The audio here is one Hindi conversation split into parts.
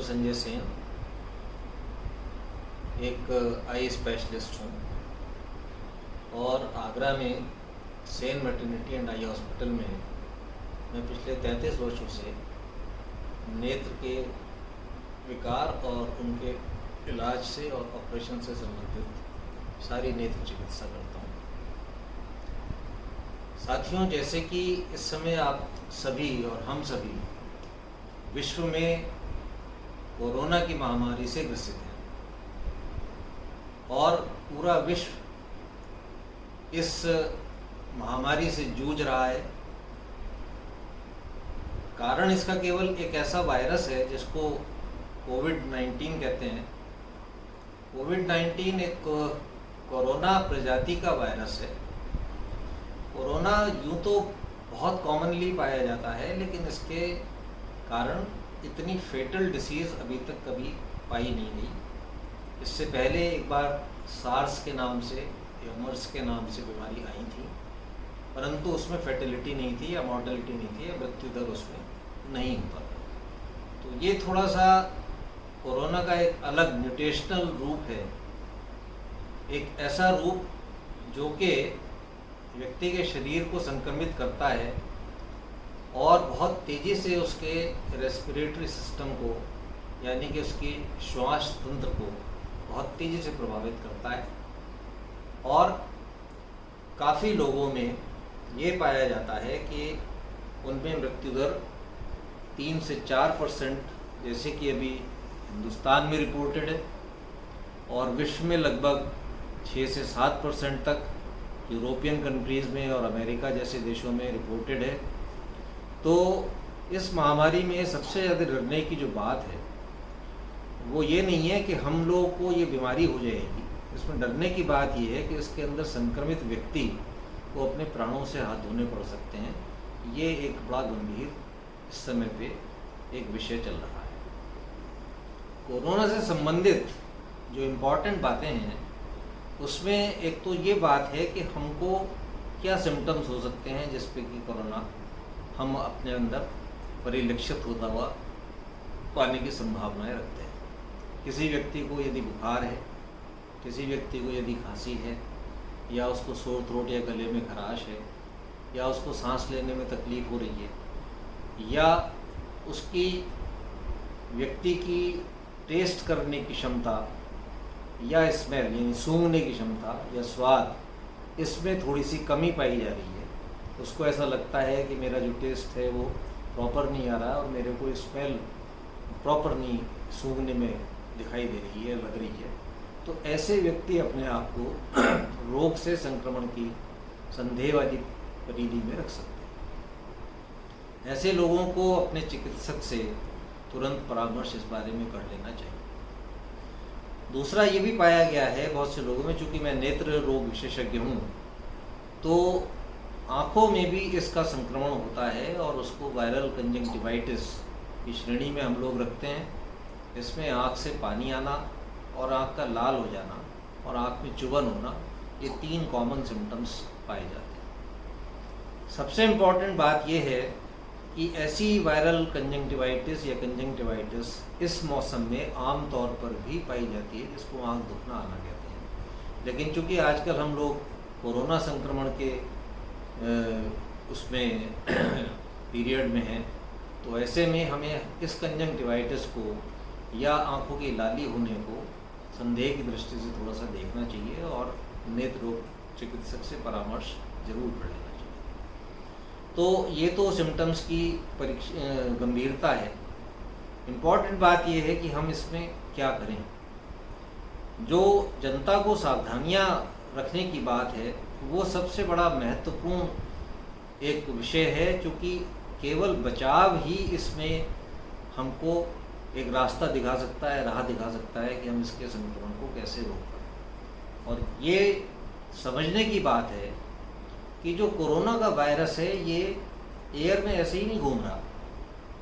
संजय सेन, एक आई स्पेशलिस्ट हूँ और आगरा में Sen maternity and eye hospital में मैं पिछले 33 वर्षों से नेत्र के विकार और उनके इलाज से और ऑपरेशन से संबंधित सारी नेत्र चिकित्सा करता हूँ। साथियों, जैसे कि इस समय आप सभी और हम सभी विश्व में कोरोना की महामारी से ग्रसित हैं और पूरा विश्व इस महामारी से जूझ रहा है। कारण इसका केवल एक ऐसा वायरस है जिसको कोविड-19 कहते हैं। कोविड-19 एक कोरोना प्रजाति का वायरस है। कोरोना यूँ तो बहुत कॉमनली पाया जाता है, लेकिन इसके कारण इतनी फेटल डिसीज़ अभी तक कभी पाई नहीं गई। इससे पहले एक बार सार्स के नाम से या मर्स के नाम से बीमारी आई थी, परंतु उसमें फर्टिलिटी नहीं थी या मॉर्टेलिटी नहीं थी या मृत्यु दर उसमें नहीं होता था। तो ये थोड़ा सा कोरोना का एक अलग म्यूटेशनल रूप है, एक ऐसा रूप जो कि व्यक्ति के शरीर को संक्रमित करता है और बहुत तेज़ी से उसके रेस्पिरेटरी सिस्टम को, यानी कि उसकी श्वास तंत्र को बहुत तेज़ी से प्रभावित करता है। और काफ़ी लोगों में ये पाया जाता है कि उनमें मृत्यु दर 3 से 4%, जैसे कि अभी हिंदुस्तान में रिपोर्टेड है, और विश्व में लगभग 6 से 7% तक यूरोपियन कंट्रीज़ में और अमेरिका जैसे देशों में रिपोर्टेड है। तो इस महामारी में सबसे ज़्यादा डरने की जो बात है वो ये नहीं है कि हम लोगों को ये बीमारी हो जाएगी। इसमें डरने की बात ये है कि इसके अंदर संक्रमित व्यक्ति को अपने प्राणों से हाथ धोने पड़ सकते हैं। ये एक बड़ा गंभीर इस समय पे एक विषय चल रहा है। कोरोना से संबंधित जो इम्पोर्टेंट बातें हैं उसमें एक तो ये बात है कि हमको क्या सिम्टम्स हो सकते हैं जिस पे कि कोरोना हम अपने अंदर परिलक्षित होता हुआ पाने की संभावनाएं रखते हैं। किसी व्यक्ति को यदि बुखार है, किसी व्यक्ति को यदि खांसी है, या उसको सोर थ्रोट या गले में खराश है, या उसको सांस लेने में तकलीफ़ हो रही है, या उसकी व्यक्ति की टेस्ट करने की क्षमता या स्मेल यानी सूंघने की क्षमता या स्वाद, इसमें थोड़ी सी कमी पाई जा रही है। उसको ऐसा लगता है कि मेरा जो टेस्ट है वो प्रॉपर नहीं आ रहा और मेरे को स्मेल प्रॉपर नहीं सूंघने में दिखाई दे रही है, लग रही है। तो ऐसे व्यक्ति अपने आप को रोग से संक्रमण की संदेहवादी परिधि में रख सकते हैं। ऐसे लोगों को अपने चिकित्सक से तुरंत परामर्श इस बारे में कर लेना चाहिए। दूसरा ये भी पाया गया है बहुत से लोगों में, चूँकि मैं नेत्र रोग विशेषज्ञ हूँ, तो आँखों में भी इसका संक्रमण होता है और उसको वायरल कंजंक्टिवाइटिस की श्रेणी में हम लोग रखते हैं। इसमें आँख से पानी आना और आँख का लाल हो जाना और आँख में चुभन होना, ये 3 कॉमन सिम्टम्स पाए जाते हैं। सबसे इम्पॉर्टेंट बात यह है कि ऐसी वायरल कंजंक्टिवाइटिस या कंजंक्टिवाइटिस इस मौसम में आम तौर पर भी पाई जाती है, जिसको आँख दुखना आना कहते हैं। लेकिन चूँकि आजकल हम लोग कोरोना संक्रमण के उसमें पीरियड में हैं, तो ऐसे में हमें इस कंजंक्टिवाइटिस को या आँखों की लाली होने को संदेह की दृष्टि से थोड़ा सा देखना चाहिए और नेत्र रोग चिकित्सक से परामर्श जरूर कर लेना चाहिए। तो ये तो सिम्टम्स की गंभीरता है। इम्पॉर्टेंट बात यह है कि हम इसमें क्या करें। जो जनता को सावधानियां रखने की बात है वो सबसे बड़ा महत्वपूर्ण एक विषय है, क्योंकि केवल बचाव ही इसमें हमको एक रास्ता दिखा सकता है, राह दिखा सकता है कि हम इसके संक्रमण को कैसे रोक पाएं। और ये समझने की बात है कि जो कोरोना का वायरस है ये एयर में ऐसे ही नहीं घूम रहा।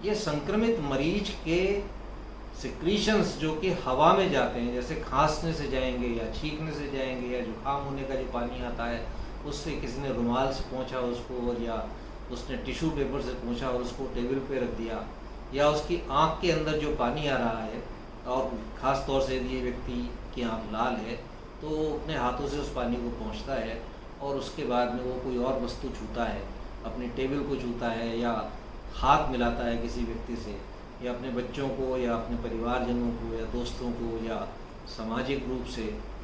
ये संक्रमित मरीज के सिक्रीशंस जो कि हवा में जाते हैं, जैसे खांसने से जाएंगे या छींकने से जाएंगे या जुकाम होने का जो पानी आता है उससे किसी ने रुमाल से पोंछा उसको, और या उसने टिश्यू पेपर से पोंछा और उसको टेबल पे रख दिया, या उसकी आँख के अंदर जो पानी आ रहा है, और ख़ास तौर से यदि ये व्यक्ति की आँख लाल है तो अपने हाथों से उस पानी को पोंछता है और उसके बाद में वो कोई और वस्तु छूता है, अपनी टेबल को छूता है या हाथ मिलाता है किसी व्यक्ति से, या अपने बच्चों को या अपने परिवारजनों को या दोस्तों को या सामाजिक रूप से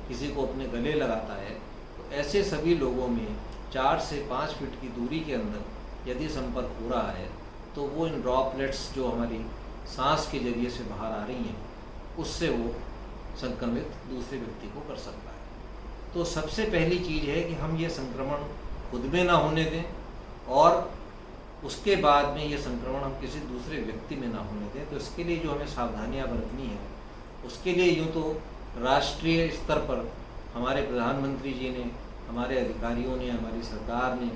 किसी को अपने गले लगाता है, तो ऐसे सभी लोगों में 4 से 5 फीट की दूरी के अंदर यदि संपर्क हो रहा है तो वो इन ड्रॉपलेट्स जो हमारी सांस के जरिए से बाहर आ रही हैं उससे वो संक्रमित दूसरे व्यक्ति को कर सकता है। तो सबसे पहली चीज़ है कि हम ये संक्रमण खुद में ना होने दें, और उसके बाद में ये संक्रमण हम किसी दूसरे व्यक्ति में ना होने दें। तो इसके लिए जो हमें सावधानियां बरतनी है, उसके लिए यूँ तो राष्ट्रीय स्तर पर हमारे प्रधानमंत्री जी ने, हमारे अधिकारियों ने, हमारी सरकार ने,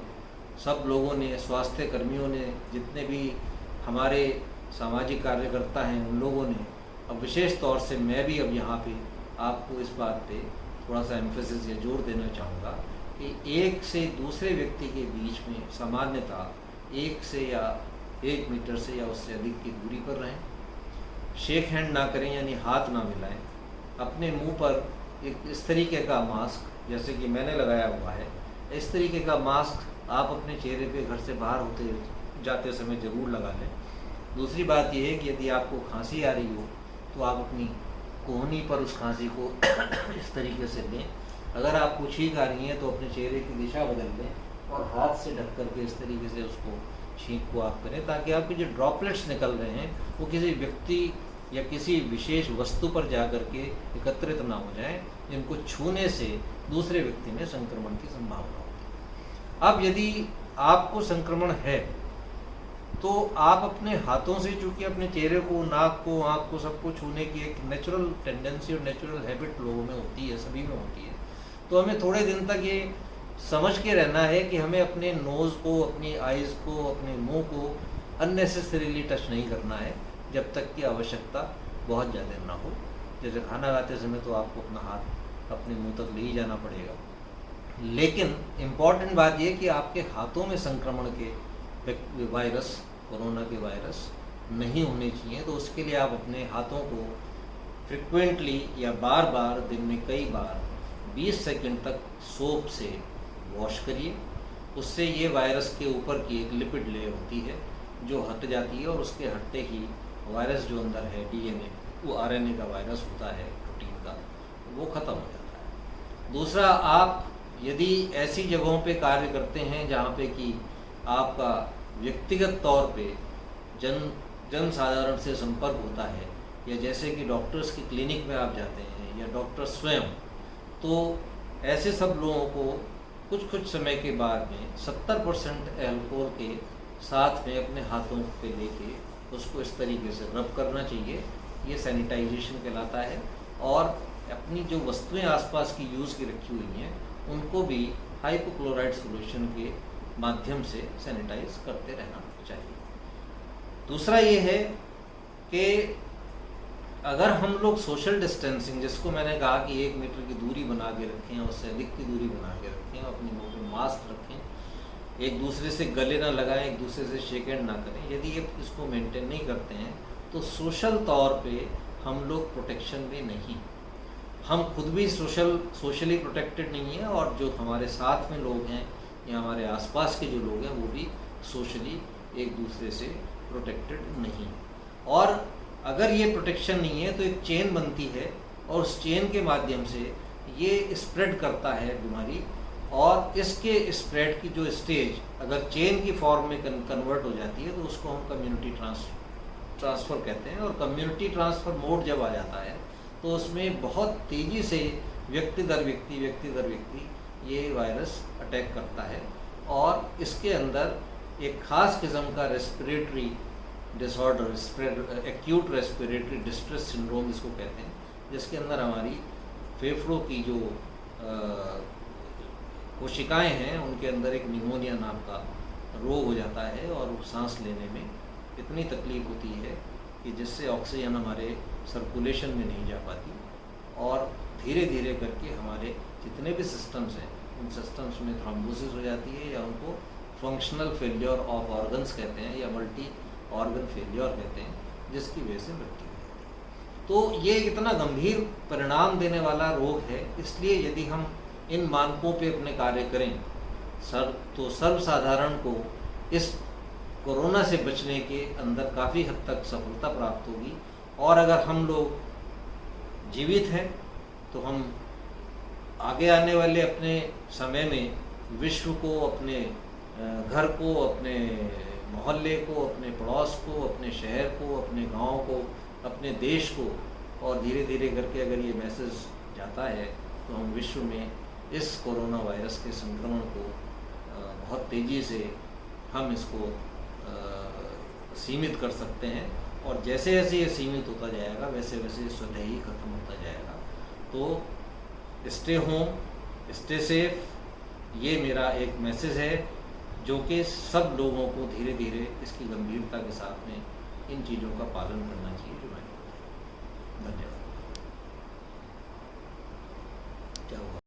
सब लोगों ने, स्वास्थ्य कर्मियों ने, जितने भी हमारे सामाजिक कार्यकर्ता हैं उन लोगों ने, अब विशेष तौर से मैं भी अब यहाँ पे आपको इस बात पे थोड़ा सा एम्फेसिस या जोर देना चाहूँगा कि एक से दूसरे व्यक्ति के बीच में सामान्यतः 1 से या 1 मीटर से या उससे अधिक की दूरी पर रहें, शेक हैंड ना करें यानी हाथ ना मिलाएं, अपने मुंह पर एक इस तरीके का मास्क जैसे कि मैंने लगाया हुआ है, इस तरीके का मास्क आप अपने चेहरे पे घर से बाहर होते जाते समय ज़रूर लगा लें। दूसरी बात यह है कि यदि आपको खांसी आ रही हो तो आप अपनी कोहनी पर उस खांसी को इस तरीके से लें। अगर आपको छींक आ रही है तो अपने चेहरे की दिशा बदल दें और हाथ से ढक करके इस तरीके से उसको छींक को आप करें, ताकि आपके जो ड्रॉपलेट्स निकल रहे हैं वो किसी व्यक्ति या किसी विशेष वस्तु पर जा कर के एकत्रित ना हो जाएं, जिनको छूने से दूसरे व्यक्ति में संक्रमण की संभावना होती है। अब यदि आपको संक्रमण है तो आप अपने हाथों से, चूँकि अपने चेहरे को, नाक को, आँख को, सबको छूने की एक नेचुरल टेंडेंसी और नेचुरल हैबिट लोगों में होती है, सभी में होती है, तो हमें थोड़े दिन तक ये समझ के रहना है कि हमें अपने नोज़ को, अपनी आइज़ को, अपने मुंह को अननेसेसरीली टच नहीं करना है जब तक कि आवश्यकता बहुत ज़्यादा ना हो। जैसे खाना खाते समय तो आपको अपना हाथ अपने मुंह तक ले ही जाना पड़ेगा, लेकिन इम्पॉर्टेंट बात यह कि आपके हाथों में संक्रमण के वायरस, कोरोना के वायरस नहीं होने चाहिए। तो उसके लिए आप अपने हाथों को फ्रिक्वेंटली या बार बार दिन में कई बार 20 सेकंड तक सोप से वॉश करिए। उससे ये वायरस के ऊपर की एक लिपिड लेयर होती है जो हट जाती है, और उसके हटते ही वायरस जो अंदर है डीएनए, वो आरएनए का वायरस होता है, प्रोटीन का, वो ख़त्म हो जाता है। दूसरा, आप यदि ऐसी जगहों पे कार्य करते हैं जहाँ पे कि आपका व्यक्तिगत तौर पे जन साधारण से संपर्क होता है, या जैसे कि डॉक्टर्स की क्लिनिक में आप जाते हैं या डॉक्टर स्वयं, तो ऐसे सब लोगों को कुछ समय के बाद में 70% अल्कोहल के साथ में अपने हाथों पे लेके उसको इस तरीके से रब करना चाहिए। ये सैनिटाइजेशन कहलाता है। और अपनी जो वस्तुएं आसपास की यूज़ की रखी हुई हैं उनको भी हाइपोक्लोराइड सॉल्यूशन के माध्यम से सैनिटाइज करते रहना चाहिए। दूसरा ये है कि अगर हम लोग सोशल डिस्टेंसिंग, जिसको मैंने कहा कि 1 मीटर की दूरी बना के रखें, उससे अधिक की दूरी बना के रखें, अपने मुँह पे मास्क रखें, एक दूसरे से गले ना लगाएं, एक दूसरे से शेक हैंड ना करें, यदि ये इसको मेंटेन नहीं करते हैं तो सोशल तौर पे हम लोग प्रोटेक्शन में नहीं, हम खुद भी सोशली प्रोटेक्टेड नहीं है, और जो हमारे साथ में लोग हैं या हमारे आसपास के जो लोग हैं वो भी सोशली एक दूसरे से प्रोटेक्टेड नहीं। और अगर ये प्रोटेक्शन नहीं है तो एक चेन बनती है, और उस चेन के माध्यम से ये स्प्रेड करता है बीमारी, और इसके स्प्रेड की जो स्टेज अगर चेन की फॉर्म में कन्वर्ट हो जाती है तो उसको हम कम्युनिटी ट्रांसफ़र कहते हैं। और कम्युनिटी ट्रांसफ़र मोड जब आ जाता है तो उसमें बहुत तेज़ी से व्यक्ति दर व्यक्ति ये वायरस अटैक करता है, और इसके अंदर एक ख़ास किस्म का respiratory disorder, acute respiratory distress syndrome जिसको कहते हैं, जिसके अंदर हमारी फेफड़ों की जो कोशिकाएं हैं उनके अंदर एक निमोनिया नाम का रोग हो जाता है, और सांस लेने में इतनी तकलीफ होती है कि जिससे ऑक्सीजन हमारे सर्कुलेशन में नहीं जा पाती, और धीरे धीरे करके हमारे जितने भी सिस्टम्स हैं उन सिस्टम्स में थ्रोम्बोसिस हो जाती है, या उनको फंक्शनल फेलियर ऑफ ऑर्गन्स कहते हैं, या मल्टी ऑर्गन फेलियर कहते हैं। जिसकी वजह से मृत्यु होती है। तो ये इतना गंभीर परिणाम देने वाला रोग है, इसलिए यदि हम इन मानकों पे अपने कार्य करें तो सर्वसाधारण को इस कोरोना से बचने के अंदर काफ़ी हद तक सफलता प्राप्त होगी। और अगर हम लोग जीवित हैं तो हम आगे आने वाले अपने समय में विश्व को, अपने घर को, अपने मोहल्ले को, अपने पड़ोस को, अपने शहर को, अपने गांव को, अपने देश को, और धीरे धीरे करके अगर ये मैसेज जाता है तो हम विश्व में इस कोरोना वायरस के संक्रमण को बहुत तेज़ी से हम इसको सीमित कर सकते हैं। और जैसे जैसे ये सीमित होता जाएगा वैसे वैसे स्वतः ही ख़त्म होता जाएगा। तो स्टे होम, स्टे सेफ, ये मेरा एक मैसेज है जो कि सब लोगों को धीरे धीरे इसकी गंभीरता के साथ में इन चीज़ों का पालन करना चाहिए जो मैंने बताया। धन्यवाद। क्या हुआ?